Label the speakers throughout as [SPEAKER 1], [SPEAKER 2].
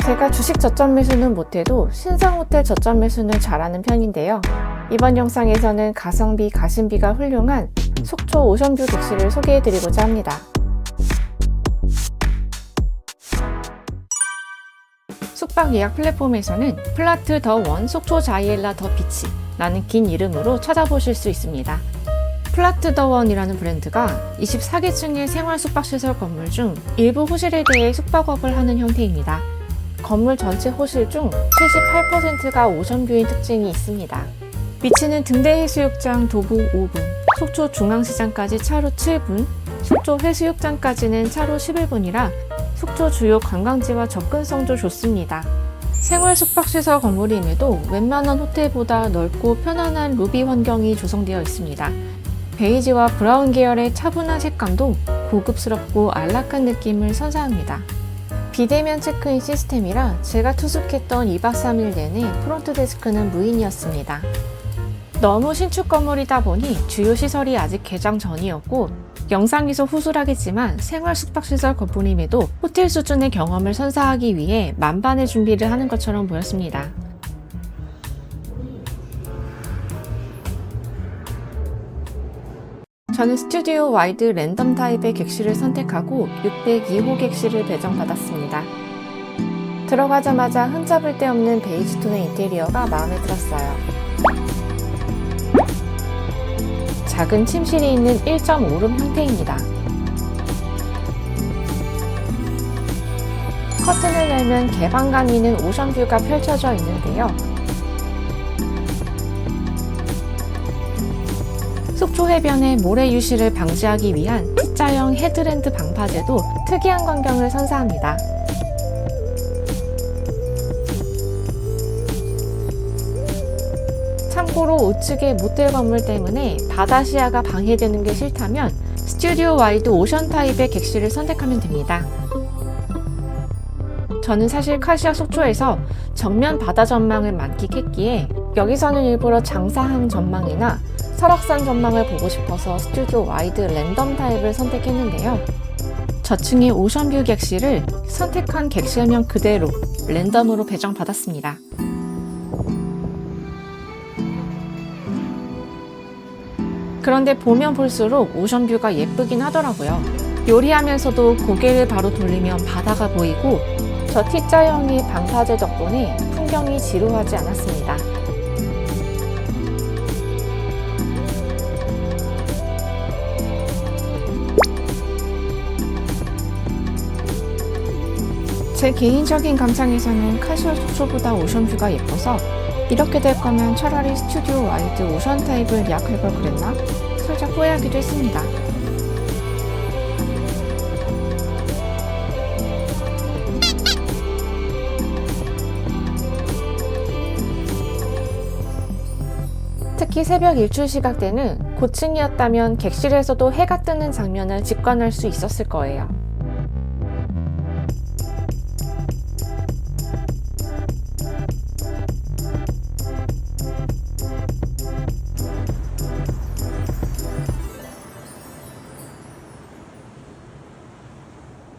[SPEAKER 1] 제가 주식 저점 매수는 못해도 신상호텔 저점 매수는 잘하는 편인데요. 이번 영상에서는 가성비, 가심비가 훌륭한 속초 오션뷰 객실을 소개해드리고자 합니다. 숙박 예약 플랫폼에서는 플라트 더 원 속초 자이엘라 더 비치라는 긴 이름으로 찾아보실 수 있습니다. 플라트 더 원이라는 브랜드가 24개층의 생활 숙박시설 건물 중 일부 호실에 대해 숙박업을 하는 형태입니다. 건물 전체 호실 중 78%가 오션뷰인 특징이 있습니다. 비치는 등대 해수욕장 도보 5분, 속초 중앙시장까지 차로 7분, 속초 해수욕장까지는 차로 11분이라 속초 주요 관광지와 접근성도 좋습니다. 생활 숙박시설 건물임에도 웬만한 호텔보다 넓고 편안한 로비 환경이 조성되어 있습니다. 베이지와 브라운 계열의 차분한 색감도 고급스럽고 안락한 느낌을 선사합니다. 비대면 체크인 시스템이라 제가 투숙했던 2박 3일 내내 프론트 데스크는 무인이었습니다. 너무 신축 건물이다 보니 주요 시설이 아직 개장 전이었고 영상에서 후술하겠지만 생활 숙박시설 건물임에도 호텔 수준의 경험을 선사하기 위해 만반의 준비를 하는 것처럼 보였습니다. 저는 스튜디오 와이드 랜덤 타입의 객실을 선택하고 602호 객실을 배정받았습니다. 들어가자마자 흠잡을 데 없는 베이지 톤의 인테리어가 마음에 들었어요. 작은 침실이 있는 1.5룸 형태입니다. 커튼을 열면 개방감 있는 오션뷰가 펼쳐져 있는데요. 속초 해변의 모래 유실을 방지하기 위한 T자형 헤드랜드 방파제도 특이한 광경을 선사합니다. 참고로 우측의 모텔 건물 때문에 바다 시야가 방해되는 게 싫다면 스튜디오 와이드 오션 타입의 객실을 선택하면 됩니다. 저는 사실 카시아 속초에서 정면 바다 전망을 만끽했기에 여기서는 일부러 장사항 전망이나 설악산 전망을 보고 싶어서 스튜디오 와이드 랜덤 타입을 선택했는데요. 저층의 오션뷰 객실을 선택한 객실명 그대로 랜덤으로 배정받았습니다. 그런데 보면 볼수록 오션뷰가 예쁘긴 하더라고요. 요리하면서도 고개를 바로 돌리면 바다가 보이고 저 T자형의 방파제 덕분에 풍경이 지루하지 않았습니다. 제 개인적인 감상에서는 카시아 속초보다 오션뷰가 예뻐서 이렇게 될 거면 차라리 스튜디오 와이드 오션 타입을 예약할 걸 그랬나? 살짝 후회하기도 했습니다. 특히 새벽 일출 시각 때는 고층이었다면 객실에서도 해가 뜨는 장면을 직관할 수 있었을 거예요.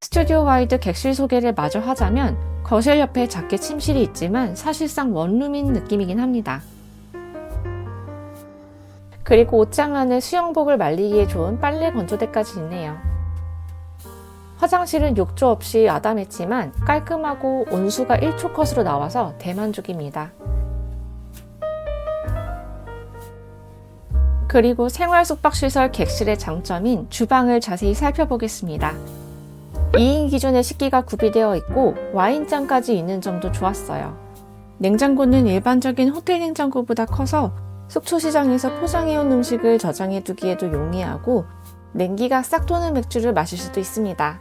[SPEAKER 1] 스튜디오 와이드 객실 소개를 마저 하자면 거실 옆에 작게 침실이 있지만 사실상 원룸인 느낌이긴 합니다. 그리고 옷장 안에 수영복을 말리기에 좋은 빨래 건조대까지 있네요. 화장실은 욕조 없이 아담했지만 깔끔하고 온수가 1초 컷으로 나와서 대만족입니다. 그리고 생활 숙박시설 객실의 장점인 주방을 자세히 살펴보겠습니다. 2인 기준의 식기가 구비되어 있고 와인잔까지 있는 점도 좋았어요. 냉장고는 일반적인 호텔 냉장고보다 커서 속초시장에서 포장해온 음식을 저장해두기에도 용이하고 냉기가 싹 도는 맥주를 마실 수도 있습니다.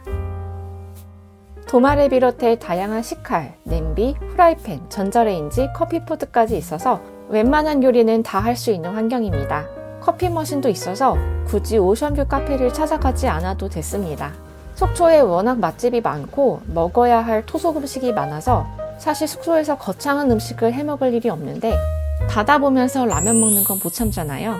[SPEAKER 1] 도마를 비롯해 다양한 식칼, 냄비, 후라이팬, 전자레인지, 커피포트까지 있어서 웬만한 요리는 다 할 수 있는 환경입니다. 커피 머신도 있어서 굳이 오션뷰 카페를 찾아가지 않아도 됐습니다. 속초에 워낙 맛집이 많고 먹어야 할 토속 음식이 많아서 사실 숙소에서 거창한 음식을 해먹을 일이 없는데 바다 보면서 라면 먹는 건 못 참잖아요.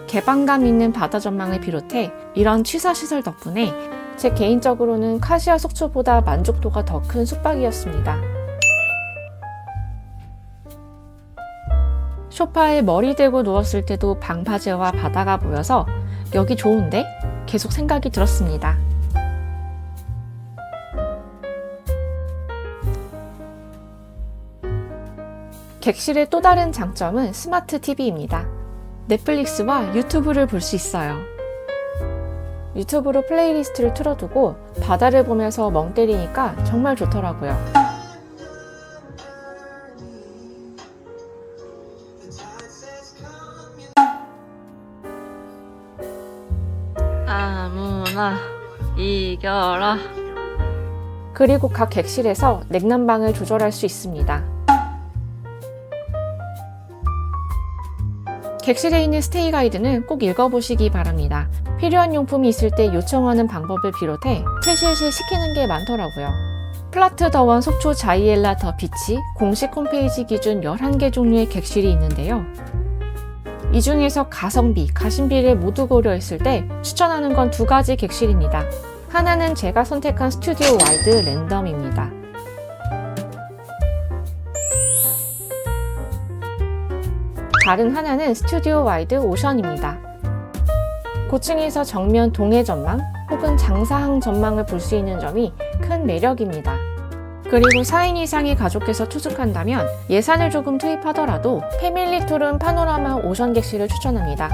[SPEAKER 1] 개방감 있는 바다 전망을 비롯해 이런 취사시설 덕분에 제 개인적으로는 카시아 속초보다 만족도가 더 큰 숙박이었습니다. 소파에 머리 대고 누웠을 때도 방파제와 바다가 보여서 여기 좋은데? 계속 생각이 들었습니다. 객실의 또 다른 장점은 스마트 TV입니다. 넷플릭스와 유튜브를 볼 수 있어요. 유튜브로 플레이리스트를 틀어두고 바다를 보면서 멍 때리니까 정말 좋더라고요.
[SPEAKER 2] 아무나 이겨라.
[SPEAKER 1] 그리고 각 객실에서 냉난방을 조절할 수 있습니다. 객실에 있는 스테이 가이드는 꼭 읽어보시기 바랍니다. 필요한 용품이 있을 때 요청하는 방법을 비롯해 최실실 시키는 게 많더라고요. 플라트 더원 속초 자이엘라 더 비치 공식 홈페이지 기준 11개 종류의 객실이 있는데요. 이 중에서 가성비, 가심비를 모두 고려했을 때 추천하는 건 2가지 객실입니다. 하나는 제가 선택한 스튜디오 와이드 랜덤입니다. 다른 하나는 스튜디오 와이드 오션입니다. 고층에서 정면 동해 전망 혹은 장사항 전망을 볼 수 있는 점이 큰 매력입니다. 그리고 4인 이상의 가족께서 투숙한다면 예산을 조금 투입하더라도 패밀리 툴은 파노라마 오션 객실을 추천합니다.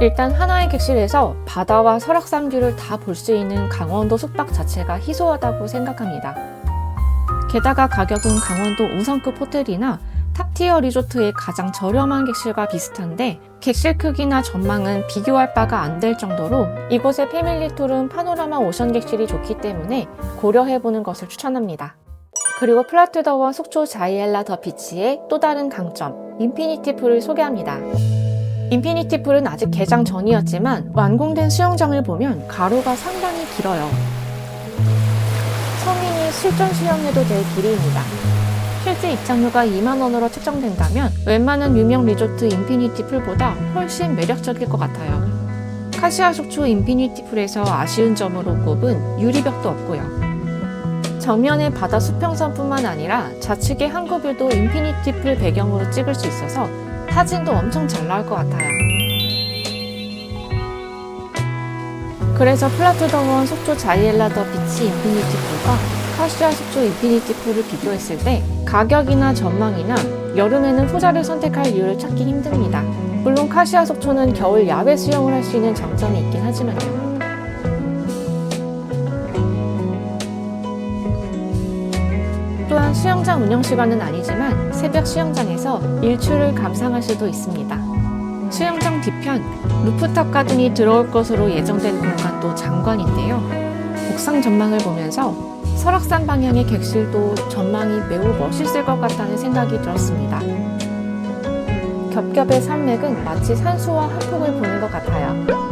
[SPEAKER 1] 일단 하나의 객실에서 바다와 설악산 뷰를 다 볼 수 있는 강원도 숙박 자체가 희소하다고 생각합니다. 게다가 가격은 강원도 5성급 호텔이나 탑티어 리조트의 가장 저렴한 객실과 비슷한데 객실 크기나 전망은 비교할 바가 안 될 정도로 이곳의 패밀리 툴은 파노라마 오션 객실이 좋기 때문에 고려해보는 것을 추천합니다. 그리고 플라트 더원 속초 자이엘라 더 비치의 또 다른 강점, 인피니티 풀을 소개합니다. 인피니티 풀은 아직 개장 전이었지만 완공된 수영장을 보면 가로가 상당히 길어요. 성인이 실전 수영해도 될 길이입니다. 실제 입장료가 2만원으로 책정된다면 웬만한 유명 리조트 인피니티 풀보다 훨씬 매력적일 것 같아요. 카시아 속초 인피니티 풀에서 아쉬운 점으로 꼽은 유리벽도 없고요. 정면의 바다 수평선뿐만 아니라 좌측의 항구뷰도 인피니티 풀 배경으로 찍을 수 있어서 사진도 엄청 잘 나올 것 같아요. 그래서 플라트 더원 속초 자이엘라 더 비치 인피니티 풀과 카시아 속초 인피니티 풀을 비교했을 때 가격이나 전망이나 여름에는 후자를 선택할 이유를 찾기 힘듭니다. 물론 카시아 속초는 겨울 야외 수영을 할 수 있는 장점이 있긴 하지만요. 또한 수영장 운영 시간은 아니지만 새벽 수영장에서 일출을 감상할 수도 있습니다. 수영장 뒤편 루프탑 가든이 들어올 것으로 예정된 공간도 장관인데요. 옥상 전망을 보면서 설악산 방향의 객실도 전망이 매우 멋있을 것 같다는 생각이 들었습니다. 겹겹의 산맥은 마치 산수와 한폭을 보는 것 같아요.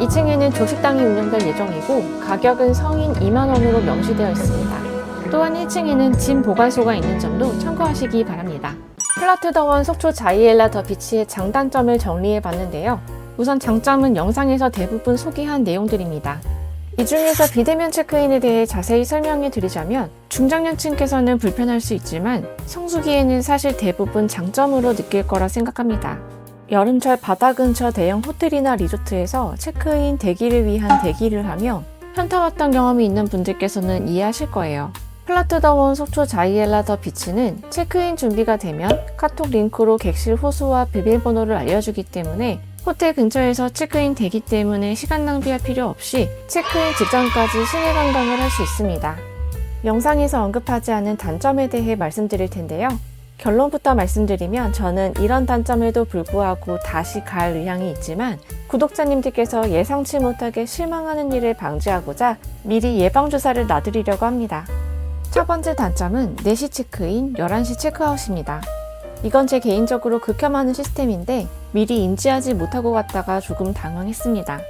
[SPEAKER 1] 이 2층에는 조식당이 운영될 예정이고 가격은 성인 2만원으로 명시되어 있습니다. 또한 1층에는 짐 보관소가 있는 점도 참고하시기 바랍니다. 플라트 더원 속초 자이엘라 더 비치의 장단점을 정리해 봤는데요. 우선 장점은 영상에서 대부분 소개한 내용들입니다. 이 중에서 비대면 체크인에 대해 자세히 설명해 드리자면 중장년층께서는 불편할 수 있지만 성수기에는 사실 대부분 장점으로 느낄 거라 생각합니다. 여름철 바다 근처 대형 호텔이나 리조트에서 체크인 대기를 위한 대기를 하며 현타 왔던 경험이 있는 분들께서는 이해하실 거예요. 플라트 더원 속초 자이엘라 더 비치는 체크인 준비가 되면 카톡 링크로 객실 호수와 비밀번호를 알려주기 때문에 호텔 근처에서 체크인 되기 때문에 시간 낭비할 필요 없이 체크인 직전까지 시내 관광을 할 수 있습니다. 영상에서 언급하지 않은 단점에 대해 말씀드릴 텐데요. 결론부터 말씀드리면 저는 이런 단점에도 불구하고 다시 갈 의향이 있지만 구독자님들께서 예상치 못하게 실망하는 일을 방지하고자 미리 예방주사를 놔드리려고 합니다. 첫 번째 단점은 4시 체크인, 11시 체크아웃입니다. 이건 제 개인적으로 극혐하는 시스템인데 미리 인지하지 못하고 갔다가 조금 당황했습니다.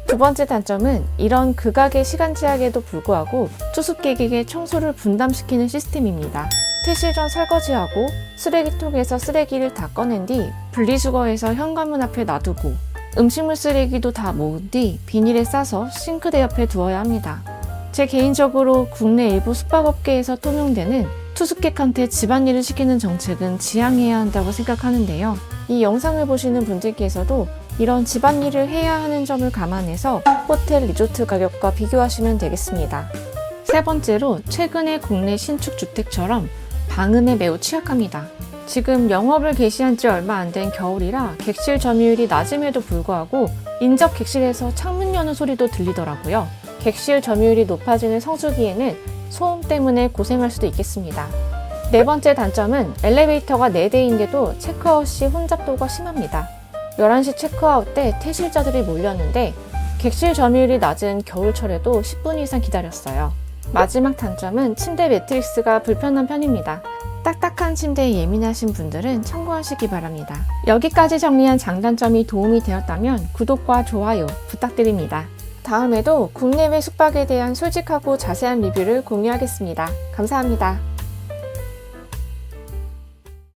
[SPEAKER 1] 두 번째 단점은 이런 극악의 시간 제약에도 불구하고 투숙객에게 청소를 분담시키는 시스템입니다. 퇴실 전 설거지하고 쓰레기통에서 쓰레기를 다 꺼낸 뒤 분리수거해서 현관문 앞에 놔두고 음식물 쓰레기도 다 모은 뒤 비닐에 싸서 싱크대 옆에 두어야 합니다. 제 개인적으로 국내 일부 숙박업계에서 통용되는 투숙객한테 집안일을 시키는 정책은 지양해야 한다고 생각하는데요. 이 영상을 보시는 분들께서도 이런 집안일을 해야 하는 점을 감안해서 호텔 리조트 가격과 비교하시면 되겠습니다. 세 번째로 최근의 국내 신축 주택처럼 방음에 매우 취약합니다. 지금 영업을 개시한 지 얼마 안 된 겨울이라 객실 점유율이 낮음에도 불구하고 인접 객실에서 창문 여는 소리도 들리더라고요. 객실 점유율이 높아지는 성수기에는 소음 때문에 고생할 수도 있겠습니다. 네 번째 단점은 엘리베이터가 4대인데도 체크아웃 시 혼잡도가 심합니다. 11시 체크아웃 때 퇴실자들이 몰렸는데 객실 점유율이 낮은 겨울철에도 10분 이상 기다렸어요. 마지막 단점은 침대 매트리스가 불편한 편입니다. 딱딱한 침대에 예민하신 분들은 참고하시기 바랍니다. 여기까지 정리한 장단점이 도움이 되었다면 구독과 좋아요 부탁드립니다. 다음에도 국내외 숙박에 대한 솔직하고 자세한 리뷰를 공유하겠습니다. 감사합니다.